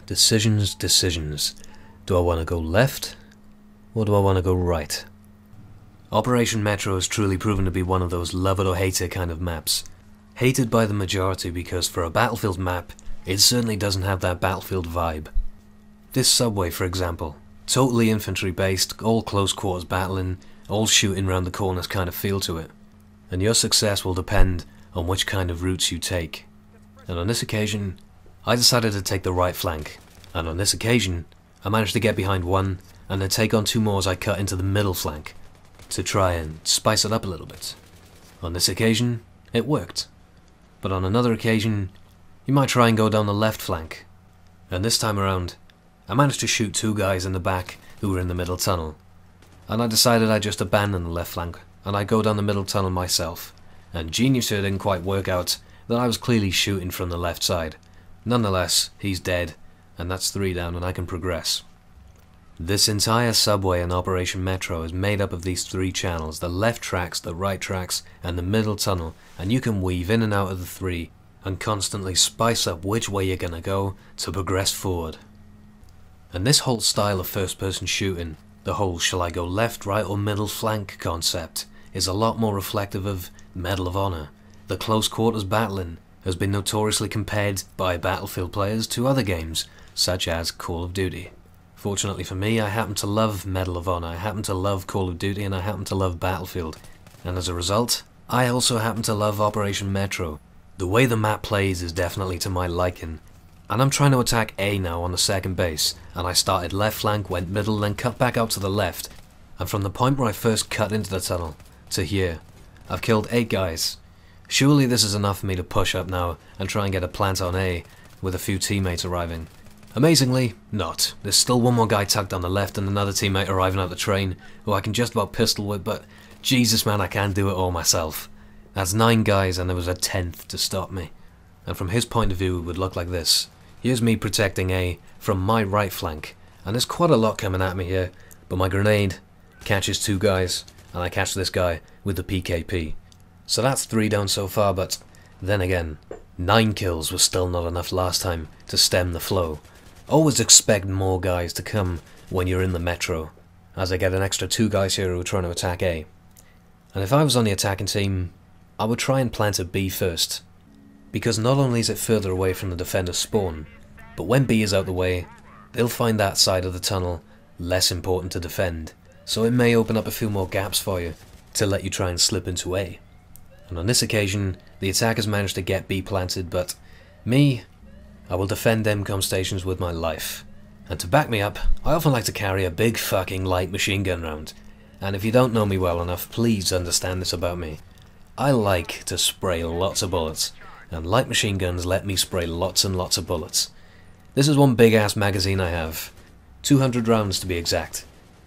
Decisions, decisions. Do I want to go left, or do I want to go right? Operation Metro has truly proven to be one of those love it or hate it kind of maps. Hated by the majority because for a Battlefield map, it certainly doesn't have that Battlefield vibe. This subway, for example, totally infantry based, all close quarters battling, all shooting round the corners kind of feel to it. And your success will depend on which kind of routes you take. And on this occasion, I decided to take the right flank. And on this occasion, I managed to get behind one and then take on two more as I cut into the middle flank to try and spice it up a little bit. On this occasion, it worked. But on another occasion, you might try and go down the left flank. And this time around, I managed to shoot two guys in the back who were in the middle tunnel. And I decided I'd just abandon the left flank and I'd go down the middle tunnel myself. And genius here didn't quite work out that I was clearly shooting from the left side. Nonetheless, he's dead, and that's 3 down and I can progress. This entire subway in Operation Metro is made up of these 3 channels, the left tracks, the right tracks, and the middle tunnel, and you can weave in and out of the 3 and constantly spice up which way you're gonna go to progress forward. And this whole style of first-person shooting, the whole shall I go left, right or middle flank concept, is a lot more reflective of Medal of Honor. The close quarters battling has been notoriously compared by Battlefield players to other games, such as Call of Duty. Fortunately for me, I happen to love Medal of Honor, I happen to love Call of Duty, and I happen to love Battlefield. And as a result, I also happen to love Operation Metro. The way the map plays is definitely to my liking. And I'm trying to attack A now on the second base, and I started left flank, went middle, then cut back out to the left. And from the point where I first cut into the tunnel, to here, I've killed 8 guys. Surely this is enough for me to push up now and try and get a plant on A, with a few teammates arriving. Amazingly, not. There's still one more guy tucked on the left and another teammate arriving at the train, who I can just about pistol whip, but Jesus man, I can't do it all myself. That's 9 guys and there was a 10th to stop me. And from his point of view it would look like this. Here's me protecting A from my right flank, and there's quite a lot coming at me here, but my grenade catches 2 guys, and I catch this guy with the PKP. So that's 3 down so far, but then again, 9 kills was still not enough last time to stem the flow. Always expect more guys to come when you're in the Metro, as I get an extra 2 guys here who are trying to attack A. And if I was on the attacking team, I would try and plant at B first, because not only is it further away from the defender's spawn, but when B is out the way, they'll find that side of the tunnel less important to defend, so it may open up a few more gaps for you to let you try and slip into A. And on this occasion, the attackers managed to get B planted, but me, I will defend MCOM stations with my life. And to back me up, I often like to carry a big fucking light machine gun round. And if you don't know me well enough, please understand this about me. I like to spray lots of bullets, and light machine guns let me spray lots and lots of bullets. This is one big ass magazine I have. 200 rounds to be exact.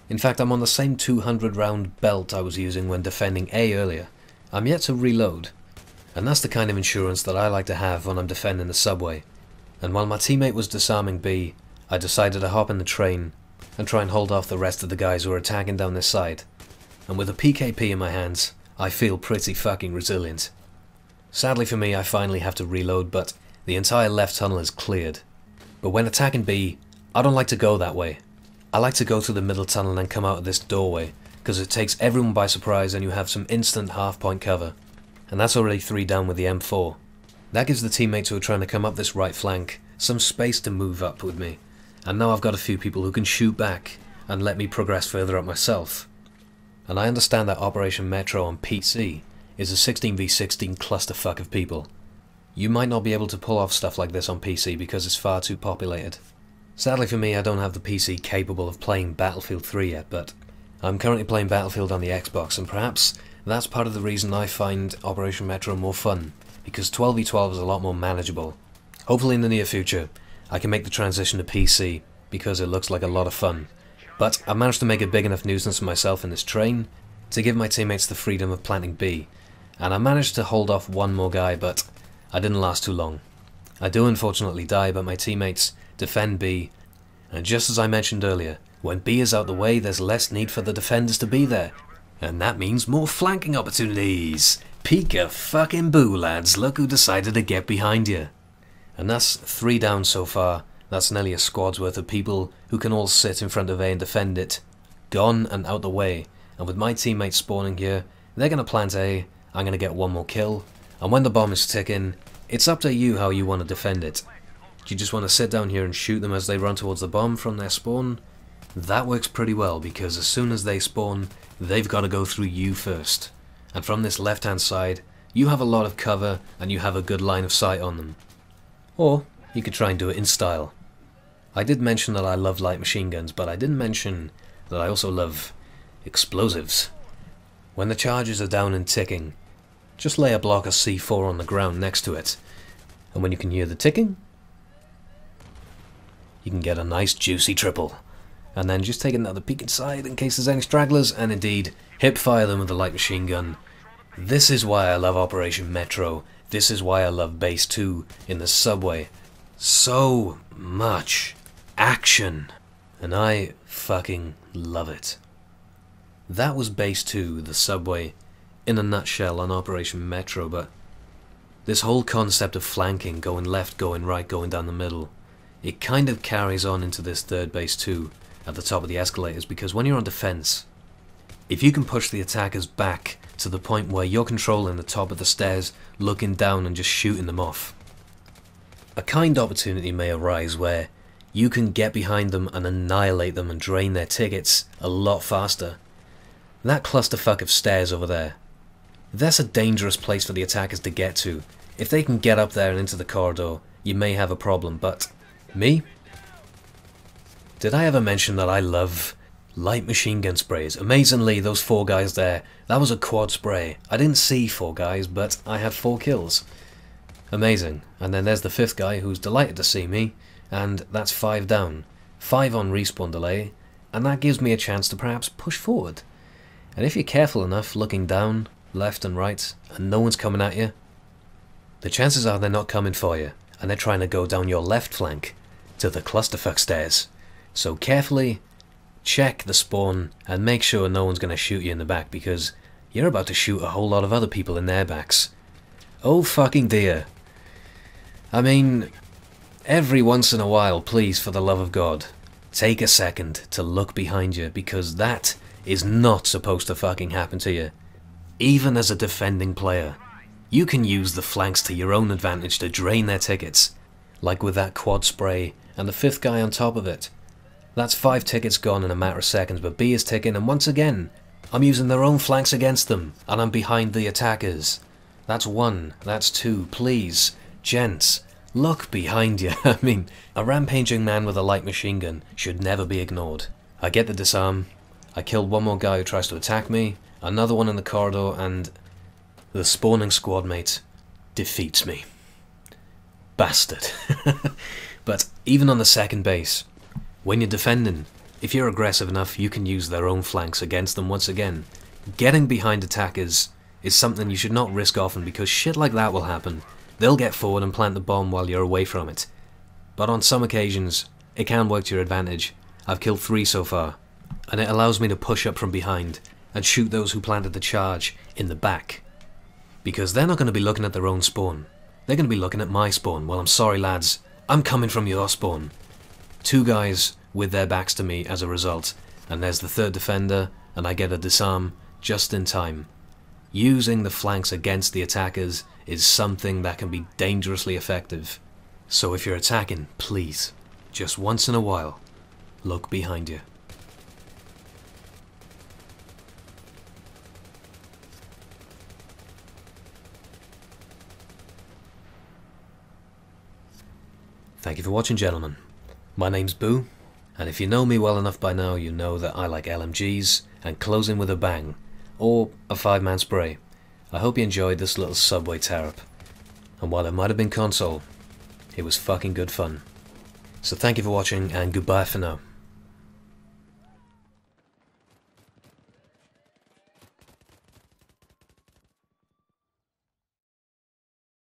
In fact, I'm on the same 200 round belt I was using when defending A earlier. I'm yet to reload, and that's the kind of insurance that I like to have when I'm defending the subway. And while my teammate was disarming B, I decided to hop in the train and try and hold off the rest of the guys who are attacking down this side. And with a PKP in my hands, I feel pretty fucking resilient. Sadly for me, I finally have to reload, but the entire left tunnel is cleared. But when attacking B, I don't like to go that way. I like to go through the middle tunnel and then come out of this doorway, because it takes everyone by surprise and you have some instant half-point cover. And that's already 3 down with the M4. That gives the teammates who are trying to come up this right flank some space to move up with me. And now I've got a few people who can shoot back and let me progress further up myself. And I understand that Operation Metro on PC is a 16v16 clusterfuck of people. You might not be able to pull off stuff like this on PC because it's far too populated. Sadly for me, I don't have the PC capable of playing Battlefield 3 yet, but I'm currently playing Battlefield on the Xbox, and perhaps that's part of the reason I find Operation Metro more fun, because 12v12 is a lot more manageable. Hopefully in the near future, I can make the transition to PC, because it looks like a lot of fun. But I managed to make a big enough nuisance of myself in this train to give my teammates the freedom of planting B, and I managed to hold off one more guy, but I didn't last too long. I do unfortunately die, but my teammates defend B, and just as I mentioned earlier, when B is out the way, there's less need for the defenders to be there, and that means more flanking opportunities. Peek-a-fucking-boo, lads, look who decided to get behind you. And that's 3 down so far, That's nearly a squad's worth of people who can all sit in front of A and defend it. Gone and out the way. And with my teammates spawning here, they're going to plant A, I'm going to get one more kill, and when the bomb is ticking, it's up to you how you want to defend it. Do you just want to sit down here and shoot them as they run towards the bomb from their spawn? That works pretty well, because as soon as they spawn, they've got to go through you first. And from this left hand side, you have a lot of cover and you have a good line of sight on them. Or you could try and do it in style. I did mention that I love light machine guns, but I didn't mention that I also love explosives. When the charges are down and ticking, just lay a block of C4 on the ground next to it, and when you can hear the ticking, you can get a nice juicy triple. And then just take another peek inside in case there's any stragglers, and indeed, hip fire them with a light machine gun. This is why I love Operation Metro. This is why I love Base 2 in the subway. So much action. And I fucking love it. That was Base 2, the subway, in a nutshell on Operation Metro, but this whole concept of flanking, going left, going right, going down the middle, it kind of carries on into this third Base 2 at the top of the escalators, because when you're on defense, if you can push the attackers back to the point where you're controlling the top of the stairs, looking down and just shooting them off, a kind opportunity may arise where you can get behind them and annihilate them and drain their tickets a lot faster. That clusterfuck of stairs over there, that's a dangerous place for the attackers to get to. If they can get up there and into the corridor, you may have a problem, but me? Did I ever mention that I love light machine gun sprays? Amazingly, those 4 guys there, that was a quad spray. I didn't see 4 guys, but I had 4 kills. Amazing. And then there's the 5th guy who's delighted to see me, and that's 5 down. 5 on respawn delay, and that gives me a chance to perhaps push forward. And if you're careful enough looking down, left and right, and no one's coming at you, the chances are they're not coming for you, and they're trying to go down your left flank to the clusterfuck stairs. So carefully check the spawn and make sure no one's going to shoot you in the back, because you're about to shoot a whole lot of other people in their backs. Oh fucking dear. I mean, every once in a while, please, for the love of God, take a second to look behind you, because that is not supposed to fucking happen to you. Even as a defending player, you can use the flanks to your own advantage to drain their tickets, like with that quad spray and the 5th guy on top of it. That's 5 tickets gone in a matter of seconds, but B is ticking, and once again, I'm using their own flanks against them, and I'm behind the attackers. That's 1, that's 2, please, gents, look behind you. I mean, a rampaging man with a light machine gun should never be ignored. I get the disarm, I killed 1 more guy who tries to attack me, another one in the corridor, and the spawning squad mate defeats me. Bastard. But even on the second base, when you're defending, if you're aggressive enough, you can use their own flanks against them once again. Getting behind attackers is something you should not risk often, because shit like that will happen. They'll get forward and plant the bomb while you're away from it. But on some occasions, it can work to your advantage. I've killed 3 so far, and it allows me to push up from behind and shoot those who planted the charge in the back. Because they're not going to be looking at their own spawn. They're going to be looking at my spawn. Well, I'm sorry lads, I'm coming from your spawn. 2 guys with their backs to me as a result, and there's the 3rd defender, and I get a disarm just in time. Using the flanks against the attackers is something that can be dangerously effective. So if you're attacking, please, just once in a while, look behind you. Thank you for watching, gentlemen. My name's Boo, and if you know me well enough by now, you know that I like LMGs and closing with a bang, or a 5-man spray. I hope you enjoyed this little subway tear-up, and while it might have been console, it was fucking good fun. So thank you for watching, and goodbye for now.